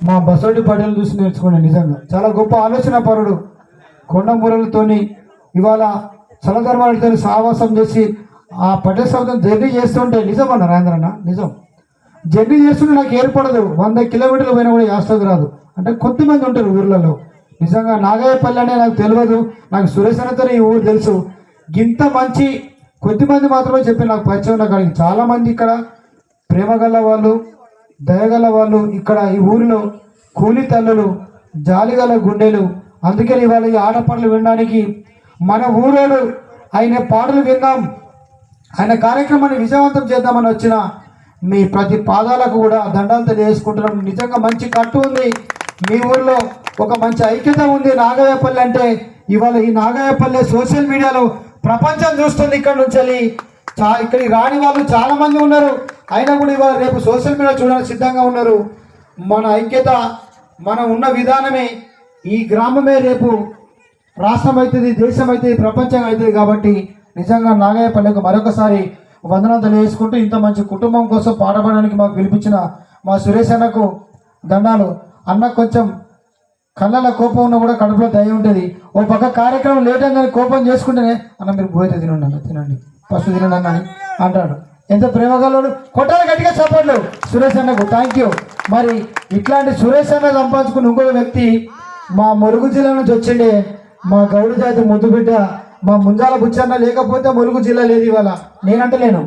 మా బసోడి పటేల్ చూసి నేర్చుకోండి. నిజంగా చాలా గొప్ప ఆలోచన పరుడు. కొండమూరలతోని ఇవాళ చలధర్మాలతో సావాసం చేసి ఆ పటేల్ సౌతం జర్నీ చేస్తుంటే నిజం అన్న రాజేంద్రన్న, నిజం జర్నీ చేస్తుంటే నాకు ఏర్పడదు. 100 కిలోమీటర్లు పోయినా కూడా యాస్తకు రాదు. అంటే కొద్దిమంది ఉంటారు ఊర్లలో. నిజంగా నాగయ్యపల్లి అనే నాకు తెలియదు, నాకు సురేష్ అన్నతో ఈ ఊరు తెలుసు. ఇంత మంచి కొద్దిమంది మాత్రమే చెప్పి నాకు పరిచయం ఉన్న కానీ చాలామంది ఇక్కడ ప్రేమగల వాళ్ళు, దయగల వాళ్ళు ఇక్కడ ఈ ఊరిలో కూలి తల్లులు, జాలిగల గుండెలు. అందుకని ఇవాళ ఈ ఆడపాటలు వినడానికి మన ఊరోడు ఆయన పాటలు విందాం, ఆయన కార్యక్రమాన్ని విజయవంతం చేద్దామని వచ్చిన మీ ప్రతి పాదాలకు కూడా దండాలు తెలియజేసుకుంటున్నాం. నిజంగా మంచి కట్టు ఉంది మీ ఊరిలో, ఒక మంచి ఐక్యత ఉంది. నాగయ్యపల్లి అంటే ఇవాళ ఈ నాగయ్యపల్లి సోషల్ మీడియాలో ప్రపంచం చూస్తుంది. ఇక్కడ నుంచి ఇక్కడికి రాని వాళ్ళు చాలామంది ఉన్నారు. అయినా కూడా ఇవాళ రేపు సోషల్ మీడియా చూడడానికి సిద్ధంగా ఉన్నారు. మన ఐక్యత, మనం ఉన్న విధానమే ఈ గ్రామమే రేపు రాష్ట్రం అవుతుంది, దేశం అవుతుంది, ప్రపంచం అవుతుంది. కాబట్టి నిజంగా నాగయ్యపల్లికి మరొకసారి వందనాలు తెలియజేసుకుంటూ ఇంత మంచి కుటుంబం కోసం పాడబడడానికి మాకు పిలిపించిన మా సురేష్ అన్నకు దండాలు. అన్న కొంచెం కళ్ళ కోపం ఉన్నా కూడా కడుపులో దయ ఉంటుంది. ఓ పక్క కార్యక్రమం లేట్ అయిందని కోపం చేసుకుంటేనే అన్న మీరు పోయితే తినండి అన్న, తినండి ఫస్ట్ తినండి అన్న అని అంటాడు. ఎంత ప్రేమగలడు. కొట్టాలి గట్టిగా సపోర్ట్లు సురేష్ అన్నకు. Thank you. మరి ఇట్లాంటి సురేష్ అన్న సంపాదించుకున్న ఇంకొక వ్యక్తి మా ములుగు జిల్లా నుంచి వచ్చిండే మా గౌడ జాతి ముద్దు బిడ్డ మా ముంజాల బుచ్చన్న. లేకపోతే ములుగు జిల్లా లేదు ఇవాళ, నేనంటలేను.